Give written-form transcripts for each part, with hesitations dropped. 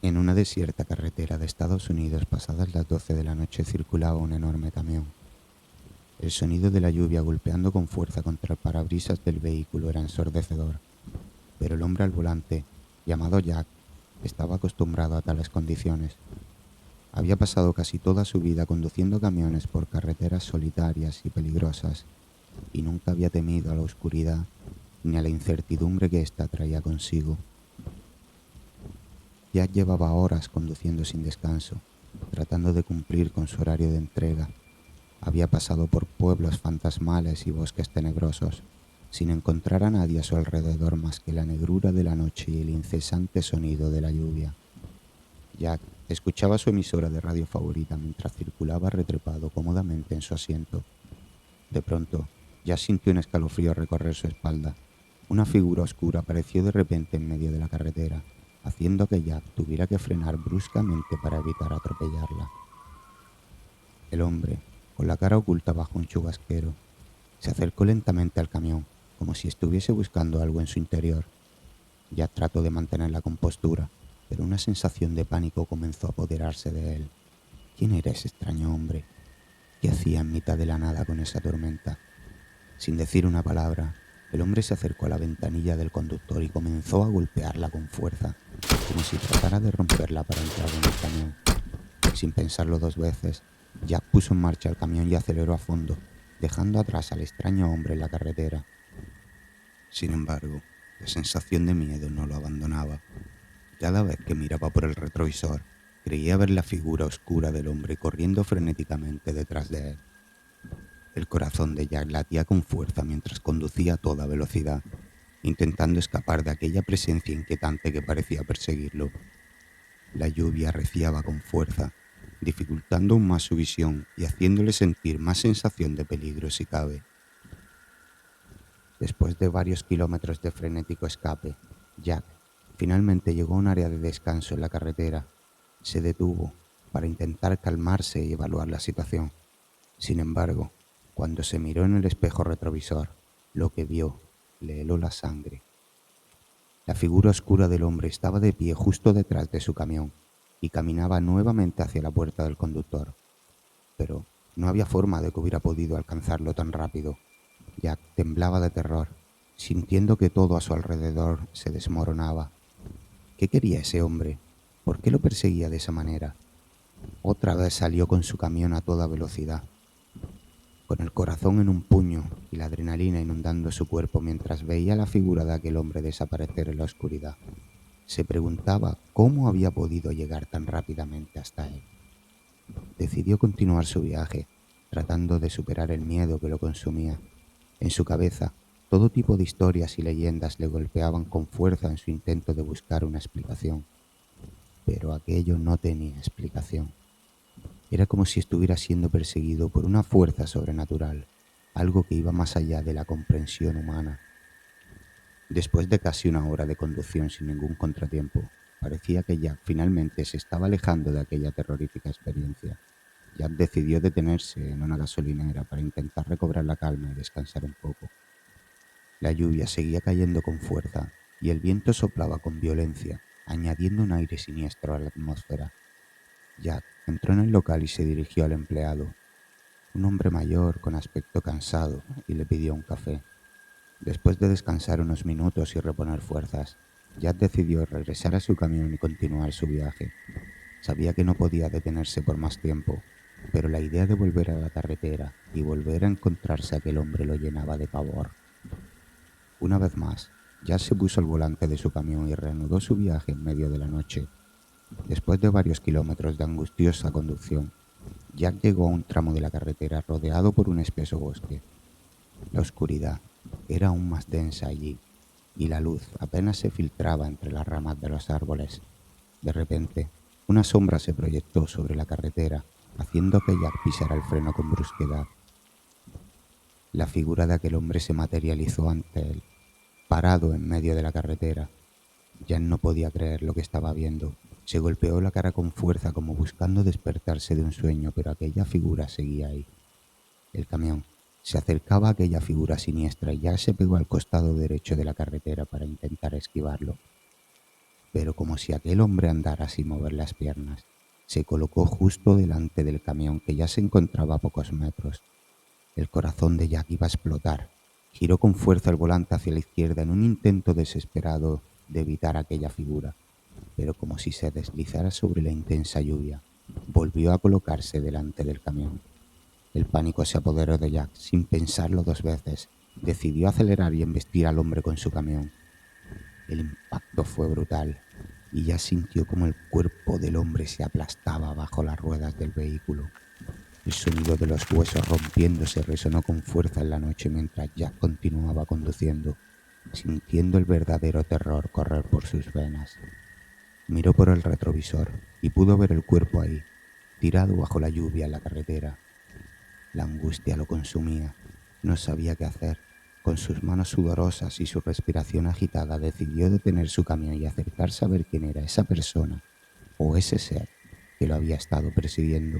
En una desierta carretera de Estados Unidos, pasadas las 12 de la noche, circulaba un enorme camión. El sonido de la lluvia golpeando con fuerza contra el parabrisas del vehículo era ensordecedor, pero el hombre al volante, llamado Jack, estaba acostumbrado a tales condiciones. Había pasado casi toda su vida conduciendo camiones por carreteras solitarias y peligrosas, y nunca había temido a la oscuridad ni a la incertidumbre que ésta traía consigo. Jack llevaba horas conduciendo sin descanso, tratando de cumplir con su horario de entrega. Había pasado por pueblos fantasmales y bosques tenebrosos, sin encontrar a nadie a su alrededor más que la negrura de la noche y el incesante sonido de la lluvia. Jack escuchaba su emisora de radio favorita mientras circulaba retrepado cómodamente en su asiento. De pronto, Jack sintió un escalofrío recorrer su espalda. Una figura oscura apareció de repente en medio de la carretera, haciendo que Jack tuviera que frenar bruscamente para evitar atropellarla. El hombre, con la cara oculta bajo un chubasquero, se acercó lentamente al camión, como si estuviese buscando algo en su interior. Jack trató de mantener la compostura, pero una sensación de pánico comenzó a apoderarse de él. ¿Quién era ese extraño hombre? ¿Qué hacía en mitad de la nada con esa tormenta? Sin decir una palabra, el hombre se acercó a la ventanilla del conductor y comenzó a golpearla con fuerza, como si tratara de romperla para entrar en el camión. Sin pensarlo dos veces, Jack puso en marcha el camión y aceleró a fondo, dejando atrás al extraño hombre en la carretera. Sin embargo, la sensación de miedo no lo abandonaba. Cada vez que miraba por el retrovisor, creía ver la figura oscura del hombre corriendo frenéticamente detrás de él. El corazón de Jack latía con fuerza mientras conducía a toda velocidad, intentando escapar de aquella presencia inquietante que parecía perseguirlo. La lluvia arreciaba con fuerza, dificultando aún más su visión y haciéndole sentir más sensación de peligro si cabe. Después de varios kilómetros de frenético escape, Jack finalmente llegó a un área de descanso en la carretera. Se detuvo para intentar calmarse y evaluar la situación. Sin embargo, cuando se miró en el espejo retrovisor, lo que vio le heló la sangre. La figura oscura del hombre estaba de pie justo detrás de su camión y caminaba nuevamente hacia la puerta del conductor. Pero no había forma de que hubiera podido alcanzarlo tan rápido. Jack temblaba de terror, sintiendo que todo a su alrededor se desmoronaba. ¿Qué quería ese hombre? ¿Por qué lo perseguía de esa manera? Otra vez salió con su camión a toda velocidad, con el corazón en un puño y la adrenalina inundando su cuerpo mientras veía la figura de aquel hombre desaparecer en la oscuridad. Se preguntaba cómo había podido llegar tan rápidamente hasta él. Decidió continuar su viaje, tratando de superar el miedo que lo consumía. En su cabeza, todo tipo de historias y leyendas le golpeaban con fuerza en su intento de buscar una explicación. Pero aquello no tenía explicación. Era como si estuviera siendo perseguido por una fuerza sobrenatural, algo que iba más allá de la comprensión humana. Después de casi una hora de conducción sin ningún contratiempo, parecía que Jack finalmente se estaba alejando de aquella terrorífica experiencia. Jack decidió detenerse en una gasolinera para intentar recobrar la calma y descansar un poco. La lluvia seguía cayendo con fuerza y el viento soplaba con violencia, añadiendo un aire siniestro a la atmósfera. Jack entró en el local y se dirigió al empleado, un hombre mayor con aspecto cansado, y le pidió un café. Después de descansar unos minutos y reponer fuerzas, Jack decidió regresar a su camión y continuar su viaje. Sabía que no podía detenerse por más tiempo, pero la idea de volver a la carretera y volver a encontrarse a aquel hombre lo llenaba de pavor. Una vez más, Jack se puso al volante de su camión y reanudó su viaje en medio de la noche. Después de varios kilómetros de angustiosa conducción, Jack llegó a un tramo de la carretera rodeado por un espeso bosque. La oscuridad era aún más densa allí, y la luz apenas se filtraba entre las ramas de los árboles. De repente, una sombra se proyectó sobre la carretera, haciendo que Jack pisara el freno con brusquedad. La figura de aquel hombre se materializó ante él, parado en medio de la carretera. Jack no podía creer lo que estaba viendo. Se golpeó la cara con fuerza como buscando despertarse de un sueño, pero aquella figura seguía ahí. El camión se acercaba a aquella figura siniestra y Jack se pegó al costado derecho de la carretera para intentar esquivarlo. pero como si aquel hombre andara sin mover las piernas, se colocó justo delante del camión que ya se encontraba a pocos metros. El corazón de Jack iba a explotar. Giró con fuerza el volante hacia la izquierda en un intento desesperado de evitar aquella figura, pero como si se deslizara sobre la intensa lluvia, volvió a colocarse delante del camión. El pánico se apoderó de Jack. Sin pensarlo dos veces, decidió acelerar y embestir al hombre con su camión. El impacto fue brutal y Jack sintió como el cuerpo del hombre se aplastaba bajo las ruedas del vehículo. El sonido de los huesos rompiéndose resonó con fuerza en la noche mientras Jack continuaba conduciendo, sintiendo el verdadero terror correr por sus venas. Miró por el retrovisor y pudo ver el cuerpo ahí, tirado bajo la lluvia en la carretera. La angustia lo consumía. No sabía qué hacer. Con sus manos sudorosas y su respiración agitada decidió detener su camión y acercarse a ver quién era esa persona o ese ser que lo había estado persiguiendo.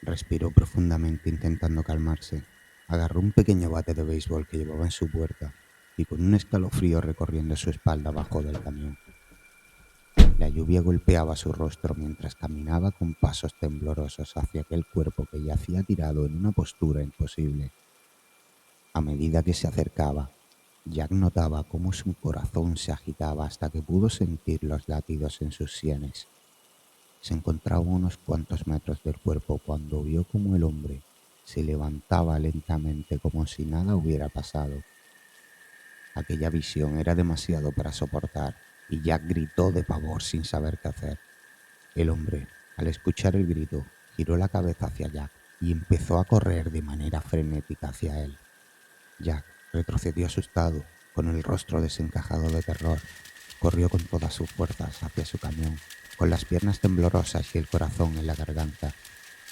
Respiró profundamente intentando calmarse. Agarró un pequeño bate de béisbol que llevaba en su puerta y con un escalofrío recorriendo su espalda bajó del camión. La lluvia golpeaba su rostro mientras caminaba con pasos temblorosos hacia aquel cuerpo que yacía tirado en una postura imposible. A medida que se acercaba, Jack notaba cómo su corazón se agitaba hasta que pudo sentir los latidos en sus sienes. Se encontraba a unos cuantos metros del cuerpo cuando vio cómo el hombre se levantaba lentamente como si nada hubiera pasado. Aquella visión era demasiado para soportar y Jack gritó de pavor sin saber qué hacer. El hombre, al escuchar el grito, giró la cabeza hacia Jack y empezó a correr de manera frenética hacia él. Jack retrocedió asustado, con el rostro desencajado de terror. Corrió con todas sus fuerzas hacia su camión, con las piernas temblorosas y el corazón en la garganta.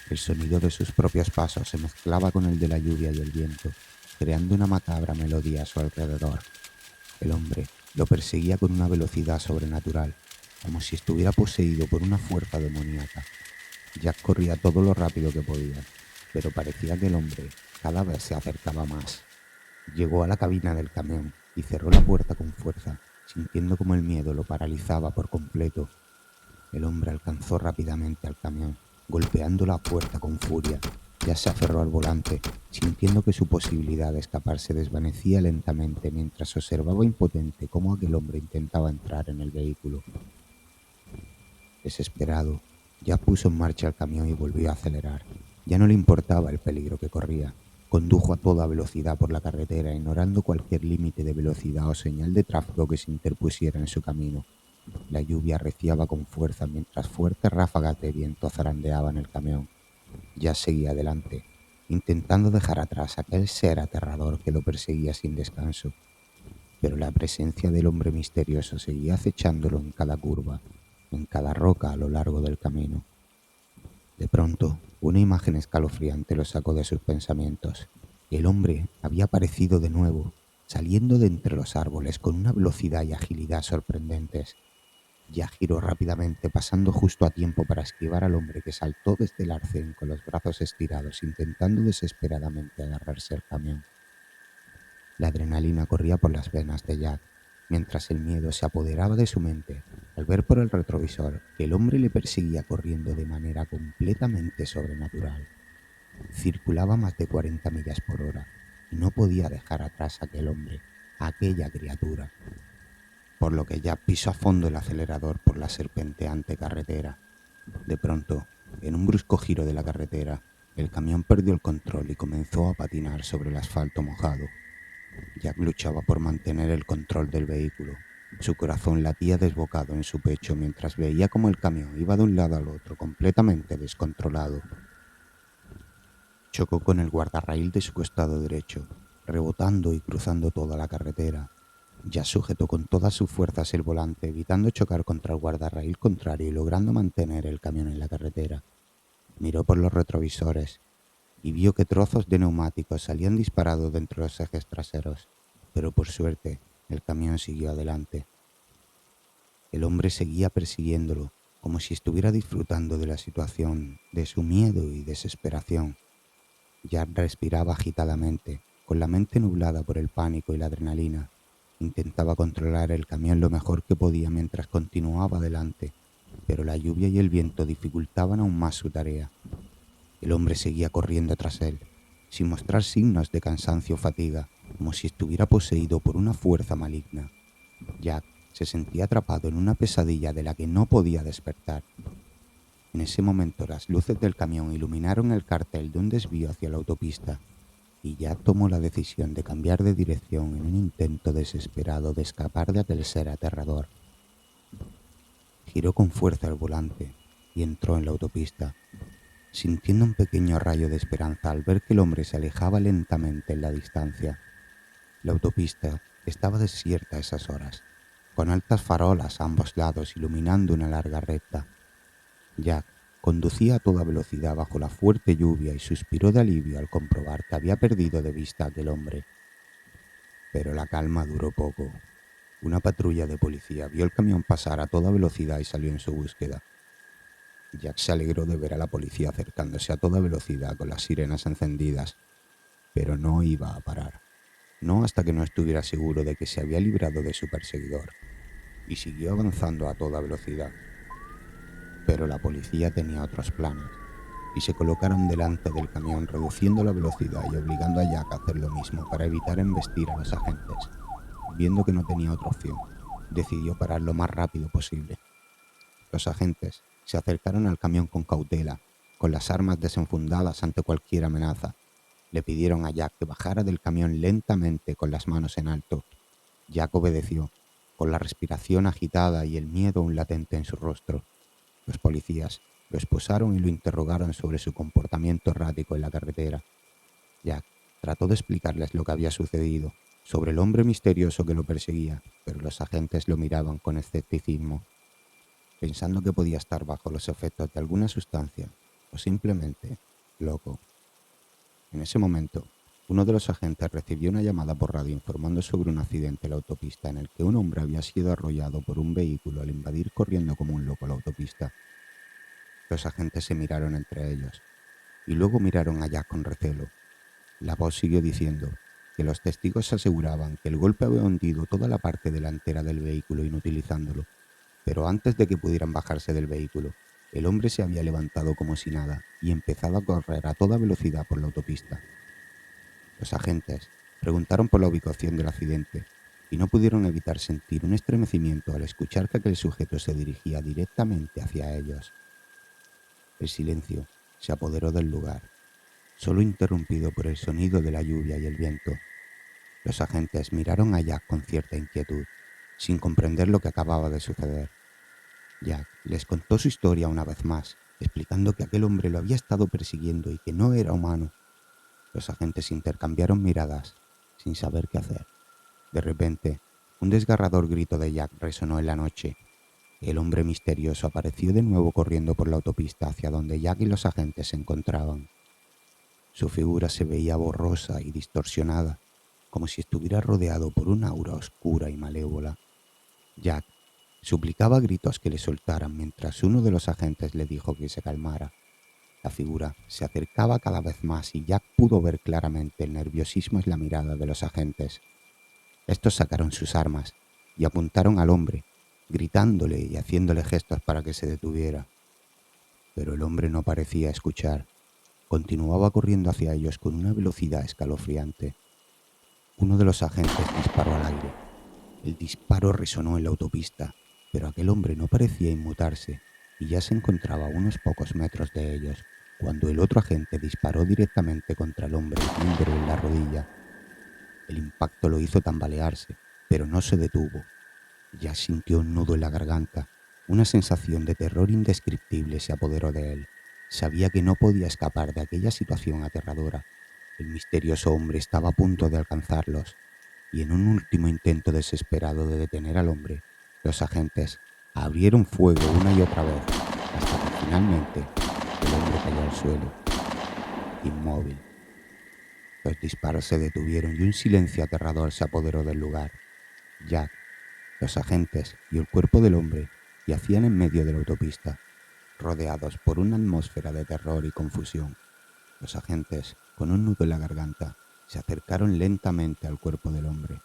El sonido de sus propios pasos se mezclaba con el de la lluvia y el viento, creando una macabra melodía a su alrededor. El hombre lo perseguía con una velocidad sobrenatural, como si estuviera poseído por una fuerza demoníaca. Jack corría todo lo rápido que podía, pero parecía que el hombre cada vez se acercaba más. Llegó a la cabina del camión y cerró la puerta con fuerza, sintiendo como el miedo lo paralizaba por completo. El hombre alcanzó rápidamente al camión, golpeando la puerta con furia. Ya se aferró al volante, sintiendo que su posibilidad de escapar se desvanecía lentamente mientras observaba impotente cómo aquel hombre intentaba entrar en el vehículo. Desesperado, ya puso en marcha el camión y volvió a acelerar. Ya no le importaba el peligro que corría. Condujo a toda velocidad por la carretera, ignorando cualquier límite de velocidad o señal de tráfico que se interpusiera en su camino. La lluvia arreciaba con fuerza mientras fuertes ráfagas de viento zarandeaban el camión. Ya seguía adelante, intentando dejar atrás aquel ser aterrador que lo perseguía sin descanso. Pero la presencia del hombre misterioso seguía acechándolo en cada curva, en cada roca a lo largo del camino. De pronto, una imagen escalofriante lo sacó de sus pensamientos. El hombre había aparecido de nuevo, saliendo de entre los árboles con una velocidad y agilidad sorprendentes. Ya giró rápidamente, pasando justo a tiempo para esquivar al hombre que saltó desde el arcén con los brazos estirados, intentando desesperadamente agarrarse al camión. La adrenalina corría por las venas de Jack, mientras el miedo se apoderaba de su mente al ver por el retrovisor que el hombre le perseguía corriendo de manera completamente sobrenatural. Circulaba a más de 40 millas por hora y no podía dejar atrás a aquel hombre, a aquella criatura, por lo que Jack pisó a fondo el acelerador por la serpenteante carretera. De pronto, en un brusco giro de la carretera, el camión perdió el control y comenzó a patinar sobre el asfalto mojado. Jack luchaba por mantener el control del vehículo. Su corazón latía desbocado en su pecho mientras veía cómo el camión iba de un lado al otro completamente descontrolado. Chocó con el guardarraíl de su costado derecho, rebotando y cruzando toda la carretera. Jack sujetó con todas sus fuerzas el volante, evitando chocar contra el guardarraíl contrario y logrando mantener el camión en la carretera. Miró por los retrovisores y vio que trozos de neumáticos salían disparados de entre los ejes traseros, pero por suerte el camión siguió adelante. El hombre seguía persiguiéndolo, como si estuviera disfrutando de la situación, de su miedo y desesperación. Jack respiraba agitadamente, con la mente nublada por el pánico y la adrenalina. Intentaba controlar el camión lo mejor que podía mientras continuaba adelante, pero la lluvia y el viento dificultaban aún más su tarea. El hombre seguía corriendo tras él, sin mostrar signos de cansancio o fatiga, como si estuviera poseído por una fuerza maligna. Jack se sentía atrapado en una pesadilla de la que no podía despertar. En ese momento las luces del camión iluminaron el cartel de un desvío hacia la autopista, y Jack tomó la decisión de cambiar de dirección en un intento desesperado de escapar de aquel ser aterrador. Giró con fuerza el volante y entró en la autopista, sintiendo un pequeño rayo de esperanza al ver que el hombre se alejaba lentamente en la distancia. La autopista estaba desierta a esas horas, con altas farolas a ambos lados iluminando una larga recta. Jack conducía a toda velocidad bajo la fuerte lluvia y suspiró de alivio al comprobar que había perdido de vista a aquel hombre. Pero la calma duró poco. Una patrulla de policía vio el camión pasar a toda velocidad y salió en su búsqueda. Jack se alegró de ver a la policía acercándose a toda velocidad con las sirenas encendidas, pero no iba a parar. No hasta que no estuviera seguro de que se había librado de su perseguidor, y siguió avanzando a toda velocidad. Pero la policía tenía otros planes, y se colocaron delante del camión reduciendo la velocidad y obligando a Jack a hacer lo mismo para evitar embestir a los agentes. Viendo que no tenía otra opción, decidió parar lo más rápido posible. Los agentes se acercaron al camión con cautela, con las armas desenfundadas ante cualquier amenaza. Le pidieron a Jack que bajara del camión lentamente con las manos en alto. Jack obedeció, con la respiración agitada y el miedo aún latente en su rostro. Los policías lo esposaron y lo interrogaron sobre su comportamiento errático en la carretera. Jack trató de explicarles lo que había sucedido, sobre el hombre misterioso que lo perseguía, pero los agentes lo miraban con escepticismo, pensando que podía estar bajo los efectos de alguna sustancia o simplemente loco. En ese momento, uno de los agentes recibió una llamada por radio informando sobre un accidente en la autopista en el que un hombre había sido arrollado por un vehículo al invadir corriendo como un loco la autopista. Los agentes se miraron entre ellos y luego miraron a Jack con recelo. La voz siguió diciendo que los testigos aseguraban que el golpe había hundido toda la parte delantera del vehículo inutilizándolo, pero antes de que pudieran bajarse del vehículo, el hombre se había levantado como si nada y empezado a correr a toda velocidad por la autopista. Los agentes preguntaron por la ubicación del accidente y no pudieron evitar sentir un estremecimiento al escuchar que aquel sujeto se dirigía directamente hacia ellos. El silencio se apoderó del lugar, solo interrumpido por el sonido de la lluvia y el viento. Los agentes miraron a Jack con cierta inquietud, sin comprender lo que acababa de suceder. Jack les contó su historia una vez más, explicando que aquel hombre lo había estado persiguiendo y que no era humano. Los agentes intercambiaron miradas, sin saber qué hacer. De repente, un desgarrador grito de Jack resonó en la noche. El hombre misterioso apareció de nuevo corriendo por la autopista hacia donde Jack y los agentes se encontraban. Su figura se veía borrosa y distorsionada, como si estuviera rodeado por una aura oscura y malévola. Jack suplicaba a gritos que le soltaran mientras uno de los agentes le dijo que se calmara. La figura se acercaba cada vez más y Jack pudo ver claramente el nerviosismo en la mirada de los agentes. Estos sacaron sus armas y apuntaron al hombre, gritándole y haciéndole gestos para que se detuviera. Pero el hombre no parecía escuchar. Continuaba corriendo hacia ellos con una velocidad escalofriante. Uno de los agentes disparó al aire. El disparo resonó en la autopista, pero aquel hombre no parecía inmutarse y ya se encontraba a unos pocos metros de ellos, cuando el otro agente disparó directamente contra el hombre, hiriéndolo en la rodilla. El impacto lo hizo tambalearse, pero no se detuvo. Ya sintió un nudo en la garganta. Una sensación de terror indescriptible se apoderó de él. Sabía que no podía escapar de aquella situación aterradora. El misterioso hombre estaba a punto de alcanzarlos, y en un último intento desesperado de detener al hombre, los agentes abrieron fuego una y otra vez, hasta que finalmente el hombre cayó al suelo, inmóvil. Los disparos se detuvieron y un silencio aterrador se apoderó del lugar. Jack, los agentes y el cuerpo del hombre yacían en medio de la autopista, rodeados por una atmósfera de terror y confusión. Los agentes, con un nudo en la garganta, se acercaron lentamente al cuerpo del hombre.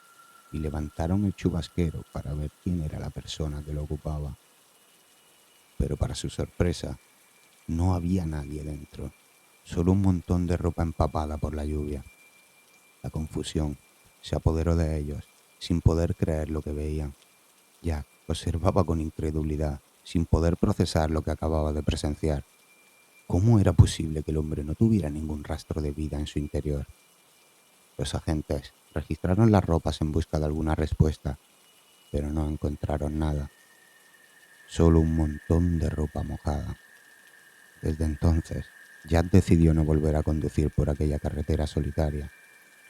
y levantaron el chubasquero para ver quién era la persona que lo ocupaba. Pero para su sorpresa, no había nadie dentro, solo un montón de ropa empapada por la lluvia. La confusión se apoderó de ellos, sin poder creer lo que veían. Jack observaba con incredulidad, sin poder procesar lo que acababa de presenciar. ¿Cómo era posible que el hombre no tuviera ningún rastro de vida en su interior? Los agentes registraron las ropas en busca de alguna respuesta, pero no encontraron nada, solo un montón de ropa mojada. Desde entonces, Jack decidió no volver a conducir por aquella carretera solitaria,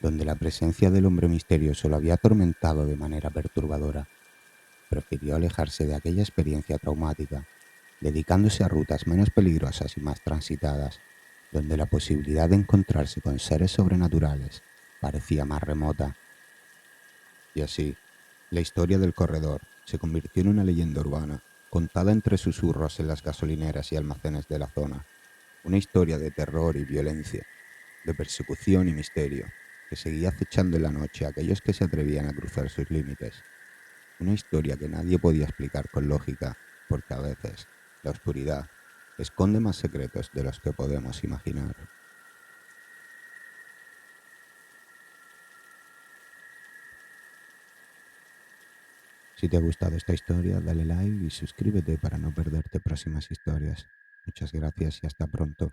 donde la presencia del hombre misterioso lo había atormentado de manera perturbadora. Prefirió alejarse de aquella experiencia traumática, dedicándose a rutas menos peligrosas y más transitadas, donde la posibilidad de encontrarse con seres sobrenaturales parecía más remota. Y así, la historia del corredor se convirtió en una leyenda urbana, contada entre susurros en las gasolineras y almacenes de la zona. Una historia de terror y violencia, de persecución y misterio, que seguía acechando en la noche a aquellos que se atrevían a cruzar sus límites. Una historia que nadie podía explicar con lógica, porque a veces la oscuridad esconde más secretos de los que podemos imaginar. Si te ha gustado esta historia, dale like y suscríbete para no perderte próximas historias. Muchas gracias y hasta pronto.